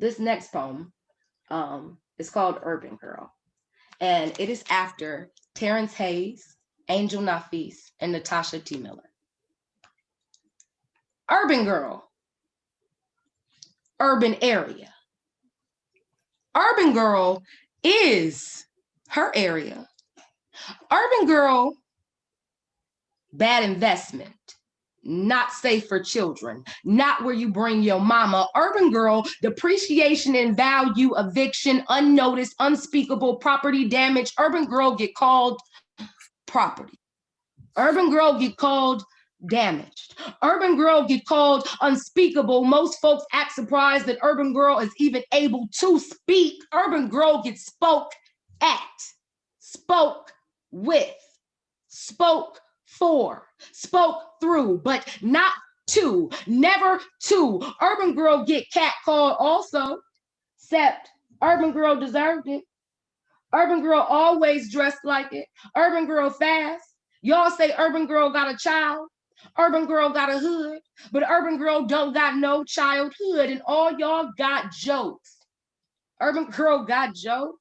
This next poem is called Urban Girl, and it is after Terrence Hayes, Angel Nafis, and Natasha T. Miller. Urban Girl, urban area. Urban Girl is her area. Urban Girl, bad investment. Not safe for children, not where you bring your mama. Urban Girl, depreciation in value, eviction, unnoticed, unspeakable property damage. Urban Girl get called property. Urban Girl get called damaged. Urban Girl get called unspeakable. Most folks act surprised that Urban Girl is even able to speak. Urban Girl gets spoke at, spoke with, spoke for, spoke through, but not to, never to. Urban Girl get catcalled also, except Urban Girl deserved it. Urban Girl always dressed like it. Urban Girl fast. Y'all say Urban Girl got a child. Urban Girl got a hood, but Urban Girl don't got no childhood, and all y'all got jokes. Urban Girl got jokes.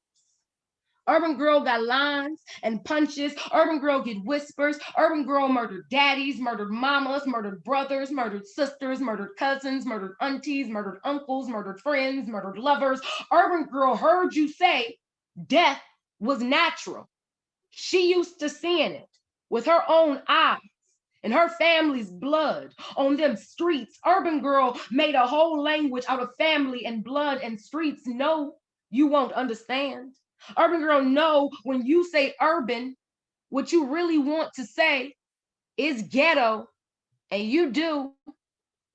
Urban Girl got lines and punches. Urban Girl get whispers. Urban Girl murdered daddies, murdered mamas, murdered brothers, murdered sisters, murdered cousins, murdered aunties, murdered uncles, murdered friends, murdered lovers. Urban Girl heard you say death was natural. She used to seeing it with her own eyes and her family's blood on them streets. Urban Girl made a whole language out of family and blood and streets. No, you won't understand. Urban Girl, know when you say urban, what you really want to say is ghetto, and you do.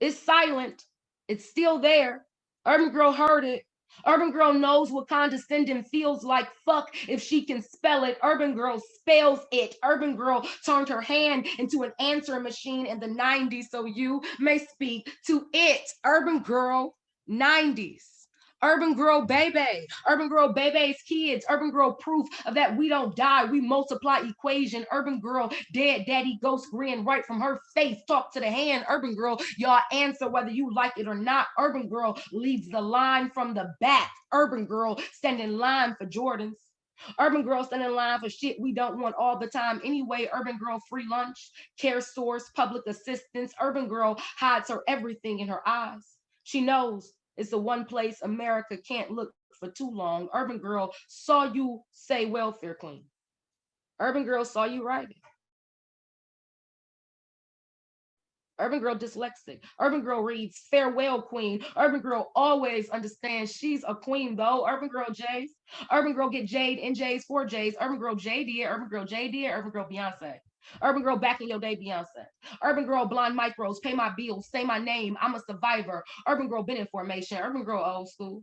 It's silent. It's still there. Urban Girl heard it. Urban Girl knows what condescending feels like. Fuck if she can spell it. Urban Girl spells it. Urban Girl turned her hand into an answering machine in the 90s so you may speak to it. Urban Girl 90s. Urban Girl baby, Urban Girl baby's kids, Urban Girl proof of that we don't die, we multiply equation. Urban Girl dead daddy ghost grin right from her face, talk to the hand. Urban Girl, y'all answer whether you like it or not. Urban Girl leads the line from the back. Urban Girl stand in line for Jordans. Urban Girl stand in line for shit we don't want all the time anyway. Urban Girl free lunch, care source, public assistance. Urban Girl hides her everything in her eyes. She knows it's the one place America can't look for too long. Urban Girl saw you say welfare queen. Urban Girl saw you write it. Urban Girl dyslexic. Urban Girl reads farewell queen. Urban Girl always understands she's a queen though. Urban Girl J's. Urban Girl get Jade and J's for J's. Urban Girl J did. Urban Girl J did. Urban Girl Beyonce. Urban Girl back in your day, Beyonce. Urban Girl blind micros, pay my bills, say my name, I'm a survivor. Urban Girl been in formation. Urban Girl old school.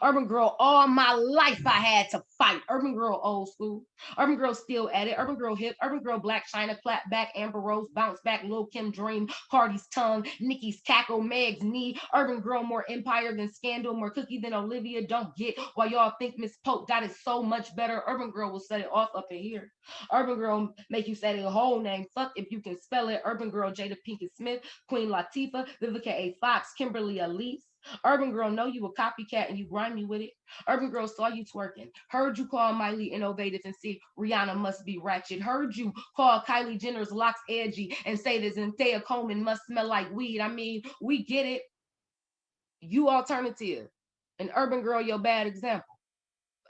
Urban Girl, all my life I had to fight. Urban Girl, old school. Urban Girl still at it. Urban Girl hip. Urban Girl Black China, clap back, Amber Rose, bounce back, Lil Kim Dream, Cardi's tongue, Nicki's cackle, Meg's knee. Urban Girl more empire than scandal, more cookie than Olivia. Don't get why y'all think Miss Pope got it so much better. Urban Girl will set it off up in here. Urban Girl make you say the whole name. Fuck if you can spell it. Urban Girl Jada Pinkett Smith, Queen Latifah, Vivica A. Fox, Kimberly Elise. Urban Girl know you a copycat and you grimy with it. Urban Girl saw you twerking. Heard you call Miley innovative and see Rihanna must be ratchet. Heard you call Kylie Jenner's locks edgy and say that Zendaya Coleman must smell like weed. I mean, we get it. You alternative. And Urban Girl, your bad example.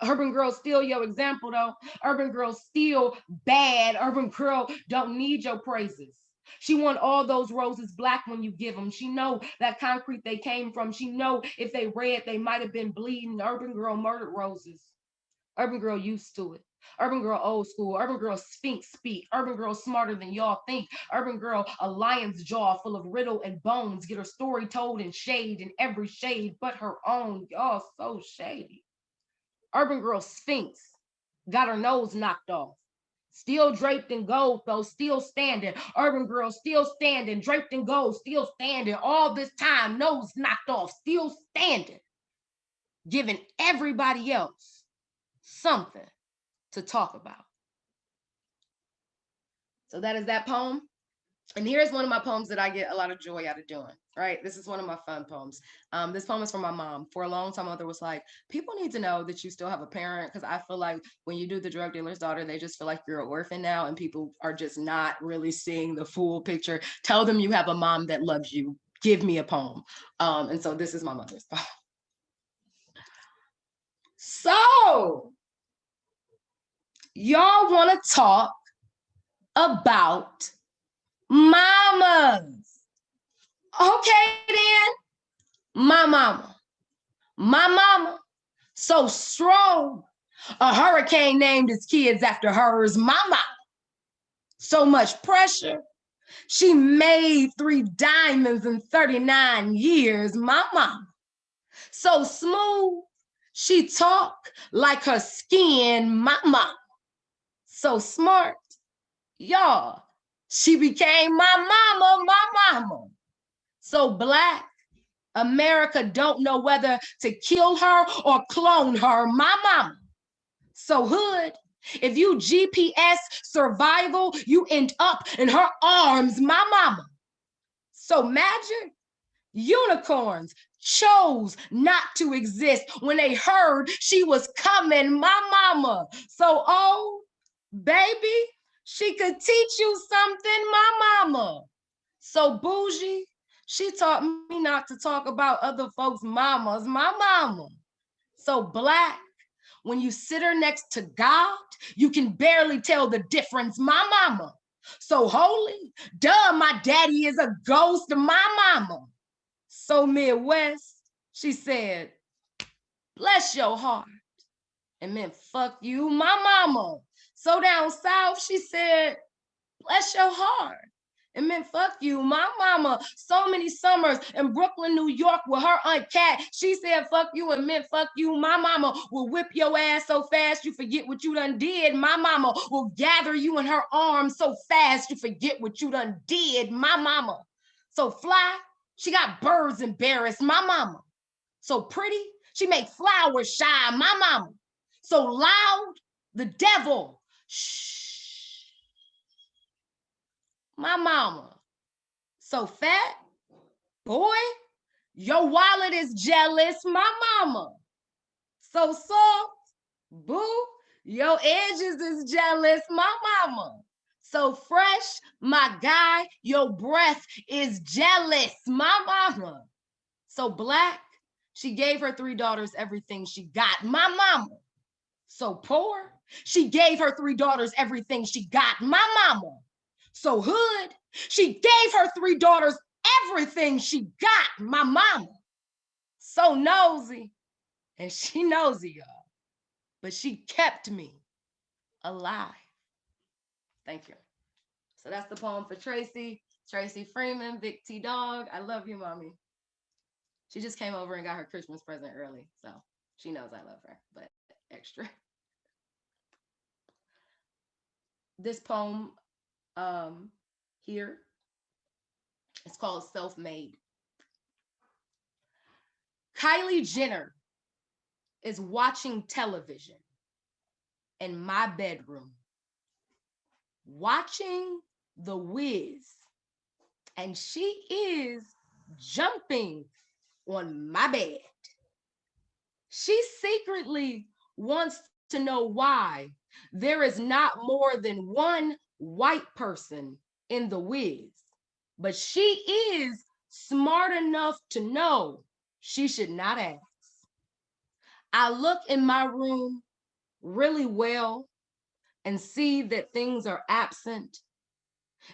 Urban Girl still your example though. Urban Girl still bad. Urban Girl don't need your praises. She want all those roses black when you give them. She know that concrete they came from. She know if they red, they might have been bleeding. Urban Girl murdered roses. Urban Girl used to it. Urban Girl old school. Urban Girl sphinx speak. Urban Girl smarter than y'all think. Urban Girl a lion's jaw full of riddle and bones. Get her story told in shade, in every shade but her own. Y'all so shady. Urban Girl sphinx got her nose knocked off. Still draped in gold, though, still standing. Urban Girl still standing, draped in gold, still standing. All this time, nose knocked off, still standing. Giving everybody else something to talk about. So that is that poem. And here's one of my poems that I get a lot of joy out of doing, right? This is one of my fun poems. This poem is from my mom. For a long time, my mother was like, people need to know that you still have a parent, because I feel like when you do the drug dealer's daughter, they just feel like you're an orphan now, and people are just not really seeing the full picture. Tell them you have a mom that loves you. Give me a poem. And so this is my mother's poem. So, y'all want to talk about mamas. Okay, then. My mama. My mama. So strong. A hurricane named his kids after hers. My mama. So much pressure. She made 3 diamonds in 39 years. My mama. So smooth. She talk like her skin. My mama. So smart. Y'all. She became my mama. So black. America don't know whether to kill her or clone her. My mama. So hood. If you GPS survival, you end up in her arms. My mama. So magic. Unicorns chose not to exist when they heard she was coming. My mama. So old, baby, she could teach you something. My mama. So bougie, she taught me not to talk about other folks' mamas. My mama. So black, when you sit her next to God, you can barely tell the difference. My mama. So holy, duh, my daddy is a ghost. My mama. So Midwest, she said, bless your heart. And meant fuck you. My mama. So down south, she said, bless your heart. It meant fuck you. My mama, so many summers in Brooklyn, New York with her Aunt Cat. She said fuck you and meant fuck you. My mama will whip your ass so fast you forget what you done did. My mama will gather you in her arms so fast you forget what you done did. My mama. So fly, she got birds embarrassed. My mama. So pretty, she make flowers shine. My mama. So loud, the devil. Shh. My mama. So fat, boy, your wallet is jealous. My mama. So soft, boo, your edges is jealous. My mama. So fresh, my guy, your breath is jealous. My mama. So black, she gave her 3 daughters everything she got. My mama. So poor, she gave her 3 daughters everything she got. My mama. So hood, she gave her 3 daughters everything she got. My mama. So nosy, and she nosy, y'all, but she kept me alive. Thank you. So that's the poem for Tracy Freeman, Big T Dog. I love you, mommy. She just came over and got her Christmas present early, so she knows I love her, but extra. This poem here, it's called Self-Made. Kylie Jenner is watching television in my bedroom, watching The Wiz, and she is jumping on my bed. She secretly wants to know why there is not more than one white person in The Wiz, but she is smart enough to know she should not ask. I look in my room really well and see that things are absent.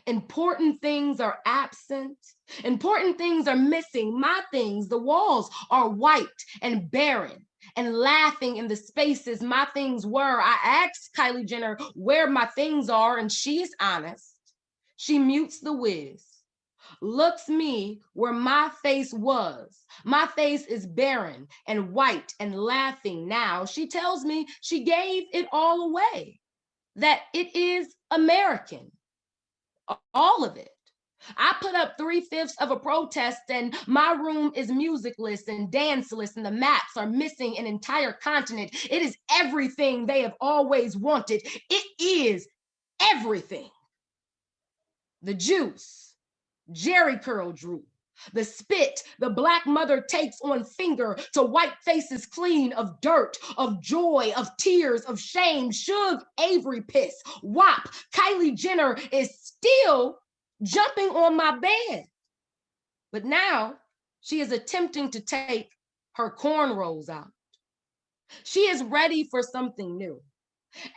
Important things are absent. Important things are missing. My things, the walls are white and barren and laughing in the spaces my things were. I asked Kylie Jenner where my things are, and she's honest. She mutes The Wiz, looks me where my face was. My face is barren and white and laughing now. She tells me she gave it all away, that it is American, all of it. I put up 3/5 of a protest and my room is musicless and danceless and the maps are missing an entire continent. It is everything they have always wanted. It is everything. the juice, Jerry curl droop, the spit the black mother takes on finger to wipe faces clean of dirt, of joy, of tears, of shame, Suge Avery piss, WAP, Kylie Jenner is still jumping on my bed. But now she is attempting to take her cornrows out. She is ready for something new.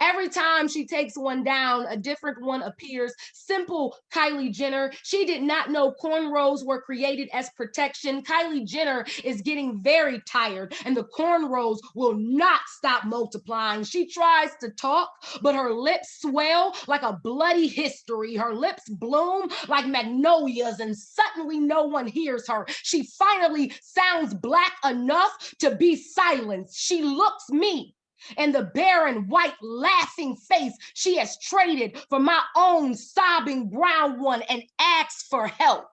Every time she takes one down, a different one appears. Simple Kylie Jenner. She did not know cornrows were created as protection. Kylie Jenner is getting very tired, and the cornrows will not stop multiplying. She tries to talk, but her lips swell like a bloody history. Her lips bloom like magnolias, and suddenly no one hears her. She finally sounds black enough to be silenced. She looks me and the barren, white, laughing face she has traded for my own sobbing brown one and asks for help.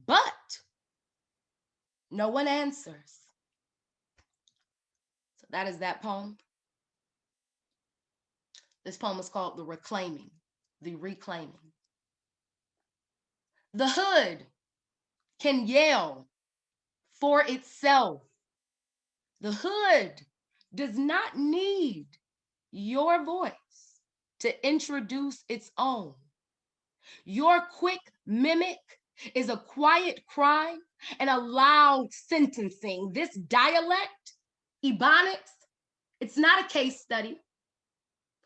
But no one answers. So that is that poem. This poem is called The Reclaiming, The Reclaiming. The hood can yell for itself. The hood does not need your voice to introduce its own. Your quick mimic is a quiet crime and a loud sentencing. This dialect, Ebonics, it's not a case study.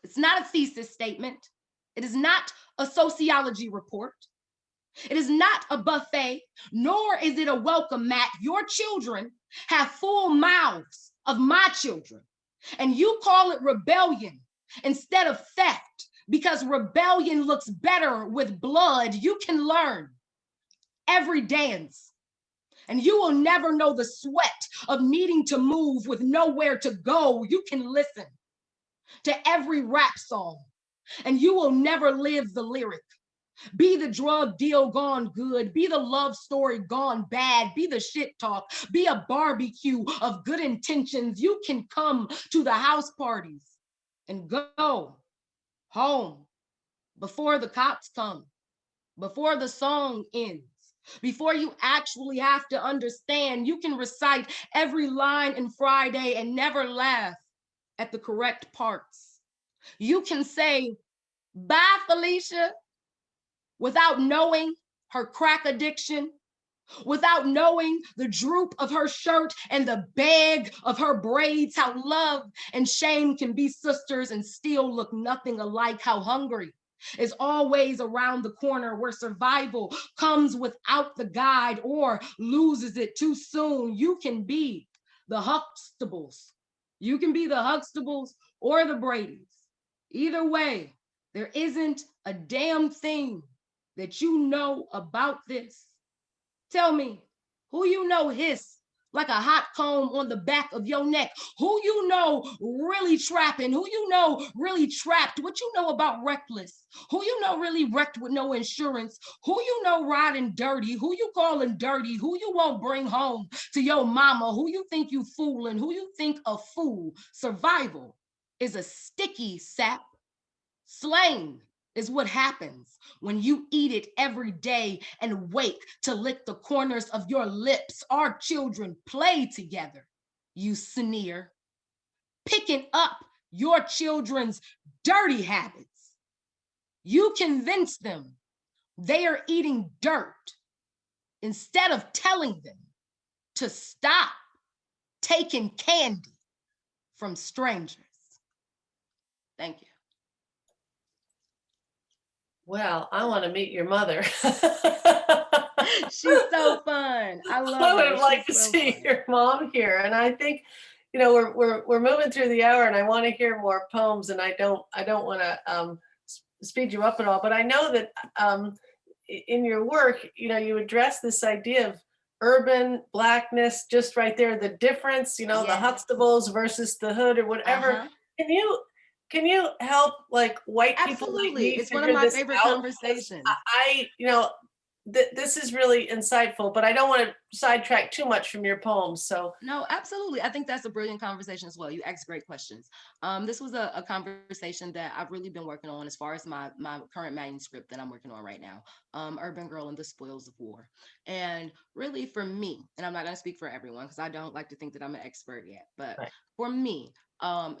It's not a thesis statement. It is not a sociology report. It is not a buffet, nor is it a welcome mat. Your children have full mouths of my children, and you call it rebellion instead of theft because rebellion looks better with blood. You can learn every dance, and you will never know the sweat of needing to move with nowhere to go. You can listen to every rap song, and you will never live the lyric. Be the drug deal gone good, be the love story gone bad, be the shit talk, be a barbecue of good intentions. You can come to the house parties and go home before the cops come, before the song ends, before you actually have to understand. You can recite every line in Friday and never laugh at the correct parts. You can say, bye, Felicia, without knowing her crack addiction, without knowing the droop of her shirt and the bag of her braids, how love and shame can be sisters and still look nothing alike, how hungry is always around the corner, where survival comes without the guide or loses it too soon. You can be the Huxtables. You can be the Huxtables or the Bradys. Either way, there isn't a damn thing that you know about this. Tell me, who you know hiss like a hot comb on the back of your neck? Who you know really trapping? Who you know really trapped? What you know about reckless? Who you know really wrecked with no insurance? Who you know riding dirty? Who you calling dirty? Who you won't bring home to your mama? Who you think you fooling? Who you think a fool? Survival is a sticky sap. Slang is what happens when you eat it every day and wake to lick the corners of your lips. Our children play together, you sneer, picking up your children's dirty habits. You convince them they are eating dirt instead of telling them to stop taking candy from strangers. Thank you. Well, I want to meet your mother. She's so fun. I love her. I would like to see your mom here. And I think, you know, we're moving through the hour, and I want to hear more poems, and I don't want to speed you up at all, but I know that in your work, you know, you address this idea of urban blackness just right there, the difference, you know, the Huxtables versus the hood or whatever. Can you help like white people like me? It's one of my favorite conversations. You know, this is really insightful, but I don't want to sidetrack too much from your poems. So No, absolutely. I think that's a brilliant conversation as well. You asked great questions. This was a conversation that I've really been working on as far as my current manuscript that I'm working on right now, Urban Girl and the Spoils of War. And really for me, and I'm not going to speak for everyone because I don't like to think that I'm an expert yet, but right. for me,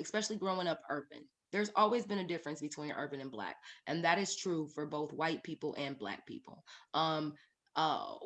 especially growing up urban, there's always been a difference between urban and black. And that is true for both white people and black people.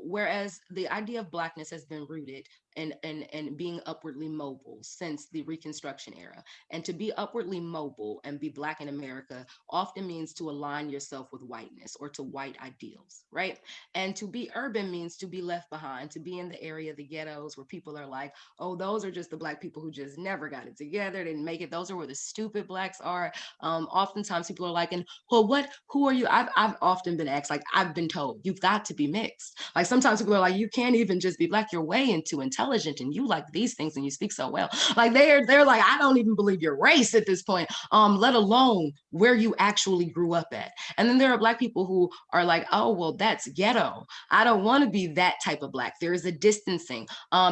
Whereas the idea of blackness has been rooted and being upwardly mobile since the Reconstruction era. And to be upwardly mobile and be Black in America often means to align yourself with whiteness or to white ideals, right? And to be urban means to be left behind, to be in the area, the ghettos, where people are like, oh, those are just the Black people who just never got it together, didn't make it. Those are where the stupid Blacks are. Oftentimes people are like, and well, who are you? I've often been asked, like, I've been told, you've got to be mixed. Like sometimes people are like, you can't even just be Black, you're way into intelligent and you like these things and you speak so well. Like they're like, I don't even believe your race at this point, let alone where you actually grew up at. And then there are Black people who are like, oh, well, that's ghetto. I don't want to be that type of Black. There is a distancing.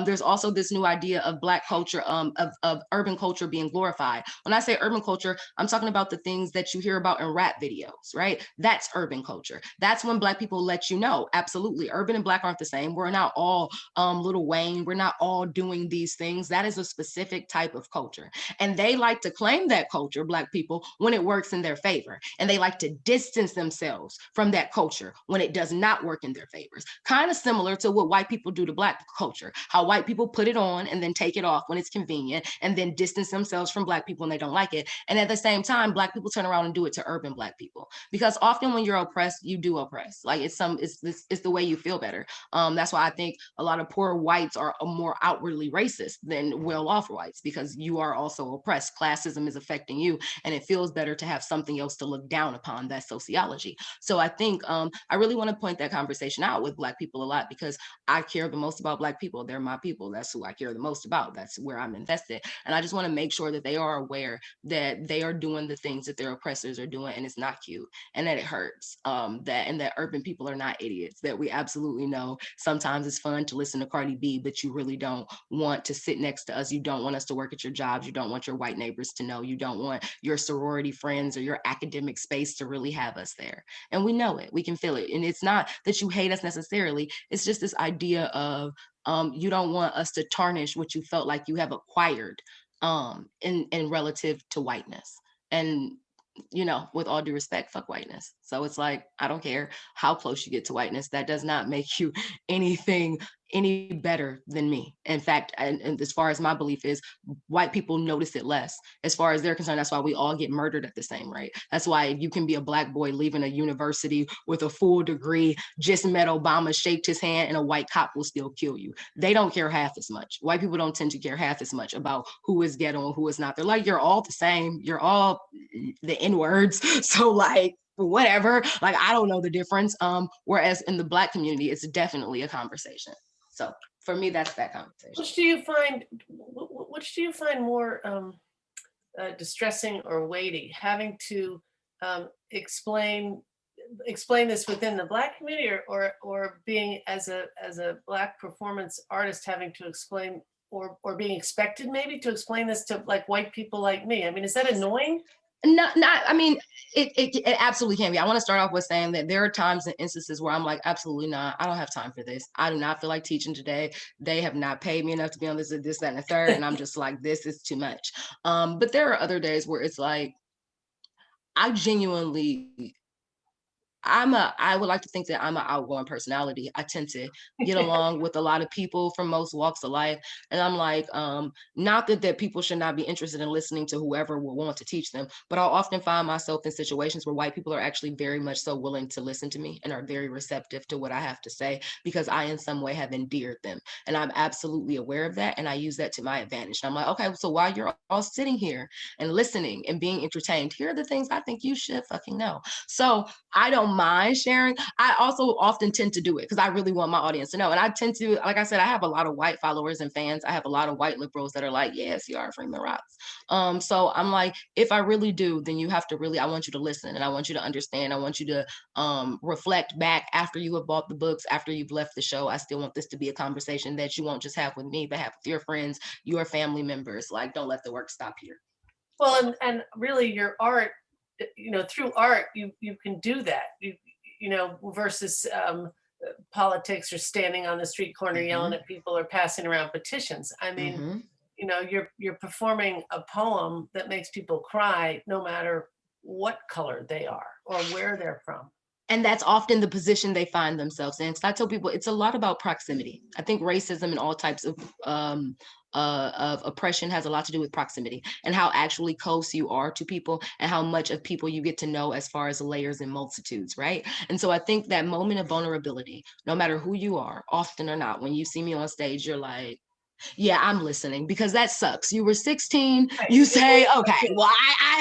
There's also this new idea of Black culture, of urban culture being glorified. When I say urban culture, I'm talking about the things that you hear about in rap videos, right? That's urban culture. That's when Black people let you know, absolutely, urban and Black aren't the same. We're not all Lil Wayne. We're not all doing these things. That is a specific type of culture. And they like to claim that culture, Black people, when it works in their favor. And they like to distance themselves from that culture when it does not work in their favors. Kind of similar to what white people do to Black culture, how white people put it on and then take it off when it's convenient and then distance themselves from Black people when they don't like it. And at the same time, Black people turn around and do it to urban Black people. Because often when you're oppressed, you do oppress. Like it's the way you feel better. That's why I think a lot of poor whites are more outwardly racist than well-off whites, because you are also oppressed. Classism is affecting you, and it feels better to have something else to look down upon. That sociology. So I think I really want to point that conversation out with Black people a lot, because I care the most about Black people. They're my people. That's who I care the most about. That's where I'm invested. And I just want to make sure that they are aware that they are doing the things that their oppressors are doing, and it's not cute, and that it hurts. That urban people are not idiots. That we absolutely know sometimes it's fun to listen to Cardi B, but you really don't want to sit next to us. You don't want us to work at your jobs. You don't want your white neighbors to know. You don't want your sorority friends or your academic space to really have us there. And we know it. We can feel it. And it's not that you hate us necessarily. It's just this idea of you don't want us to tarnish what you felt like you have acquired in relative to whiteness. And with all due respect, fuck whiteness. So it's like, I don't care how close you get to whiteness. That does not make you anything any better than me. In fact, and as far as my belief is, white people notice it less. As far as they're concerned, that's why we all get murdered at the same rate. That's why you can be a Black boy leaving a university with a full degree, just met Obama, shaked his hand, and a white cop will still kill you. They don't care half as much. White people don't tend to care half as much about who is ghetto and who is not. They're like, you're all the same. You're all the N-words. So like, whatever, like, I don't know the difference. Whereas in the Black community, it's definitely a conversation. So for me, that's that conversation. Which do you find more distressing or weighty, having to explain this within the Black community, or being as a Black performance artist having to explain, or being expected maybe to explain this to like white people like me? I mean, is that annoying? Not, I mean, it absolutely can be. I want to start off with saying that there are times and instances where I'm like, absolutely not. I don't have time for this. I do not feel like teaching today. They have not paid me enough to be on this, that, and the third. And I'm just like, this is too much. But there are other days where it's like, I genuinely, I would like to think that I'm an outgoing personality. I tend to get along with a lot of people from most walks of life. And I'm like, not that people should not be interested in listening to whoever will want to teach them, but I'll often find myself in situations where white people are actually very much so willing to listen to me and are very receptive to what I have to say, because I in some way have endeared them. And I'm absolutely aware of that. And I use that to my advantage. And I'm like, okay, so while you're all sitting here and listening and being entertained, here are the things I think you should fucking know. So I don't don't mind sharing. I also often tend to do it because I really want my audience to know. And I tend to, like I said, I have a lot of white followers and fans. I have a lot of white liberals that are like, yeah, Siaara Freeman rocks. So I'm like, if I really do, then you have to really, I want you to listen and I want you to understand. I want you to reflect back after you have bought the books, after you've left the show. I still want this to be a conversation that you won't just have with me, but have with your friends, your family members. Like, don't let the work stop here. Well, and really your art, through art, you can do that, versus politics or standing on the street corner yelling at people or passing around petitions. I mean, you're performing a poem that makes people cry no matter what color they are or where they're from. And that's often the position they find themselves in. So I tell people it's a lot about proximity. I think racism and all types of oppression has a lot to do with proximity and how actually close you are to people and how much of people you get to know as far as layers and multitudes, right? And so I think that moment of vulnerability, no matter who you are, often or not, when you see me on stage, you're like, yeah, I'm listening, because that sucks. You were 16, you say, okay, well,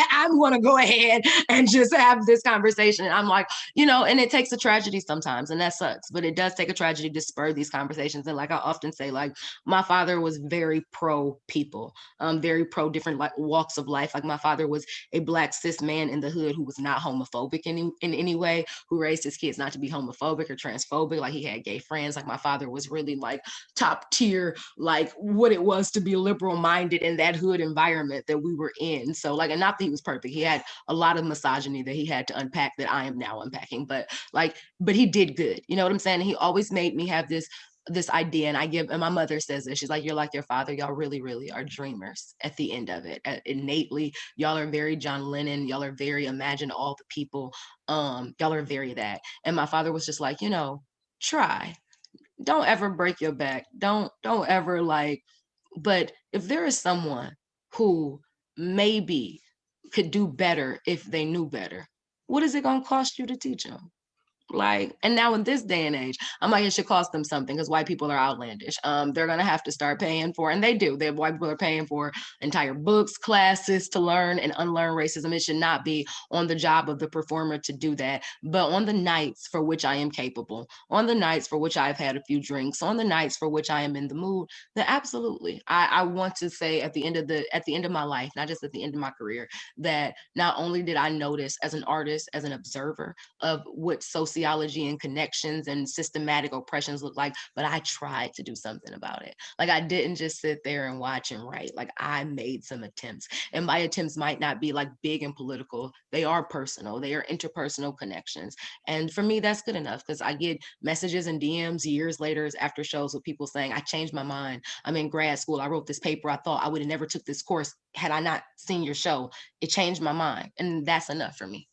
I'm going to go ahead and just have this conversation. And I'm like, and it takes a tragedy sometimes, and that sucks, but it does take a tragedy to spur these conversations. And like I often say, like, my father was very pro people, very pro different walks of life. Like, my father was a Black cis man in the hood who was not homophobic in any way, who raised his kids not to be homophobic or transphobic. Like, he had gay friends. Like, my father was really like top tier, like what it was to be liberal minded in that hood environment that we were in. So like, and not that he was perfect. He had a lot of misogyny that he had to unpack that I am now unpacking, but he did good. You know what I'm saying? He always made me have this idea. And my mother says this, she's like, you're like your father. Y'all really, really are dreamers at the end of it. Innately, y'all are very John Lennon. Y'all are very imagine all the people. Y'all are very that. And my father was just like, try. Don't ever break your back. Don't ever but if there is someone who maybe could do better if they knew better, what is it going to cost you to teach them? Like, and now in this day and age, I'm like, it should cost them something because white people are outlandish. They're gonna have to start paying for, and they do. White people are paying for entire books, classes to learn and unlearn racism. It should not be on the job of the performer to do that, but on the nights for which I am capable, on the nights for which I've had a few drinks, on the nights for which I am in the mood, then absolutely, I want to say at the end of my life, not just at the end of my career, that not only did I notice as an artist, as an observer of what sociology and connections and systematic oppressions look like, but I tried to do something about it. Like, I didn't just sit there and watch and write. Like, I made some attempts, and my attempts might not be like big and political. They are personal. They are interpersonal connections. And for me, that's good enough, because I get messages and DMs years later after shows with people saying, I changed my mind. I'm in grad school. I wrote this paper. I thought I would have never took this course had I not seen your show. It changed my mind. And that's enough for me.